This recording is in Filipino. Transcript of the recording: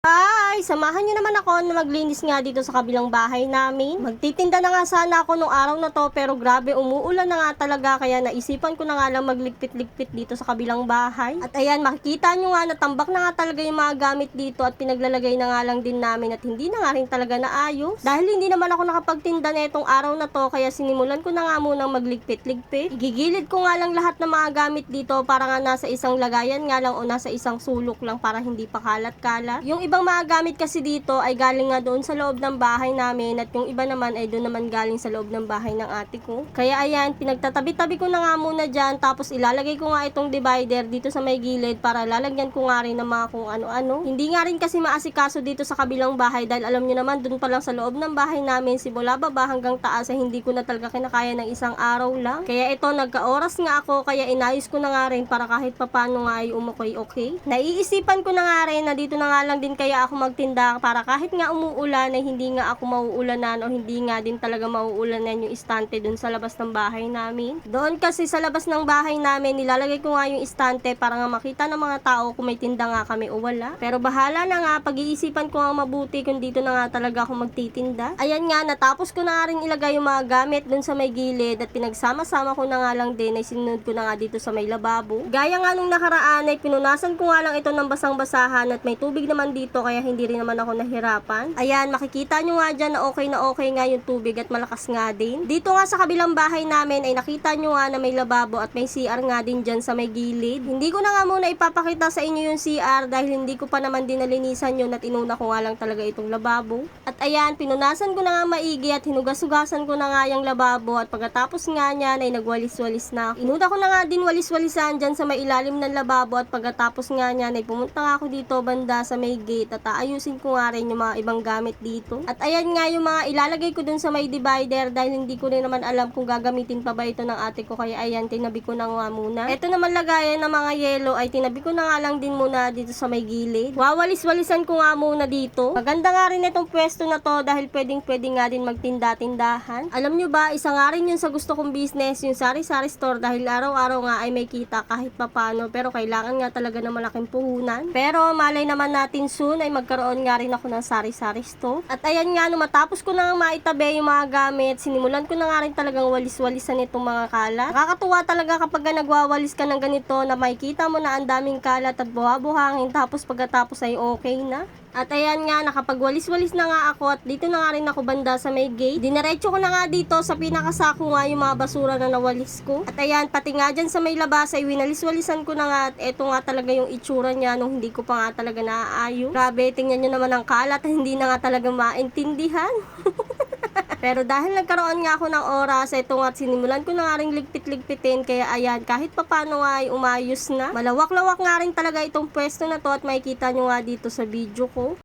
Hi! Samahan niyo naman ako na maglinis nga dito sa kabilang bahay namin. Magtitinda na nga sana ako nung araw na to pero grabe umuulan na nga talaga kaya naisipan ko na nga lang magligpit-ligpit dito sa kabilang bahay. At ayan, makikita nyo nga natambak na nga talaga yung mga gamit dito at pinaglalagay na nga lang din namin at hindi na nga rin talaga naayos. Dahil hindi naman ako nakapagtinda na itong araw na to kaya sinimulan ko na nga munang magligpit-ligpit. Igigilid ko nga lang lahat ng mga gamit dito para nga nasa isang lagayan nga lang o nasa isang sulok lang para hindi pa kalat-kalat. Yung ibang mga gamit kasi dito ay galing nga doon sa loob ng bahay namin at yung iba naman ay doon naman galing sa loob ng bahay ng ate ko. Kaya ayan, pinagtatabi-tabi ko na nga muna dyan tapos ilalagay ko nga itong divider dito sa may gilid para lalagyan ko nga rin ng mga kung ano-ano. Hindi nga rin kasi maasikaso dito sa kabilang bahay dahil alam nyo naman doon pa lang sa loob ng bahay namin simula baba hanggang taas ay hindi ko na talaga kinakaya ng isang araw lang. Kaya ito, nagka-oras nga ako kaya inayos ko na nga rin para kahit papano nga ay okay. Naiisipan ko na nga rin na dito na nga lang din kaya ako magtinda para kahit nga umuulan ay hindi nga ako mauulanan o hindi nga din talaga mauulanan yung istante dun sa labas ng bahay namin. Doon kasi sa labas ng bahay namin nilalagay ko nga yung istante para nga makita ng mga tao kung may tinda nga kami o wala. Pero bahala na nga, pag-iisipan ko nga mabuti kung dito na nga talaga ako magtitinda. Ayan nga, natapos ko na nga rin ilagay yung mga gamit dun sa may gilid at pinagsama-sama ko na nga lang din ay sinunod ko na nga dito sa may lababo. Gaya nga nung nakaraan ay pinunasan ko nga lang ito ng basang-basahan at may tubig naman dito kaya hindi rin naman ako nahirapan. Ayan, makikita nyo nga dyan na okay nga yung tubig at malakas nga din. Dito nga sa kabilang bahay namin ay nakita nyo nga na may lababo at may CR nga din dyan sa may gilid. Hindi ko na nga muna ipapakita sa inyo yung CR dahil hindi ko pa naman din nalinisan yun at inuna ko nga lang talaga itong lababo. At ayan, pinunasan ko na nga maigi at hinugas-hugasan ko na nga yung lababo at pagkatapos nga niyan ay nagwalis-walis na. Inuna ko na nga din walis-walisan dyan sa may ilalim ng lababo at pagkatapos nga niyan ay pumunta nga ako dito banda sa may gate at ayusin ko nga rin yung mga ibang gamit dito. At ayan nga yung mga ilalagay ko dun sa may divider dahil hindi ko rin naman alam kung gagamitin pa ba ito ng ate ko kaya ayan, tinabi ko na nga muna. Ito naman lagayan ng mga yelo ay tinabi ko na nga lang din muna dito sa may gilid. Wawalis-walisan ko nga muna dito. Maganda nga rin itong pwesto na to dahil pwedeng nga din magtinda-tindahan. Alam nyo ba, isa nga rin yun sa gusto kong business, yung sari-sari store dahil araw-araw nga ay may kita kahit papano pero kailangan nga talaga ng malaking puhunan. Pero malay naman natin soon ay magkaroon nga rin ako ng sari-sari store. At ayan nga, nung matapos ko na maitabi yung mga gamit, sinimulan ko na nga rin talagang walis-walisan itong mga kalat. Nakakatuwa talaga kapag nagwawalis ka ng ganito na makikita mo na ang daming kalat at buha-buhangin tapos pagkatapos ay okay na. At ayan nga, nakapagwalis-walis na nga ako at dito na nga rin ako banda sa may gate. Dinerecho ko na nga dito sa pinakasako nga yung mga basura na nawalis ko. At ayan, pati nga dyan sa may labas ay winalis-walisan ko na nga at eto nga talaga yung itsura niya nung hindi ko pa nga talaga naaayos. Grabe, tingnan nyo naman ang kalat, hindi na nga talaga maintindihan. Pero dahil nagkaroon nga ako ng oras, ito nga sinimulan ko na nga rin ligpit-ligpitin kaya ayan, kahit papano nga ay umayos na. Malawak-lawak nga rin talaga itong pwesto na to at makikita nyo nga dito sa video ko.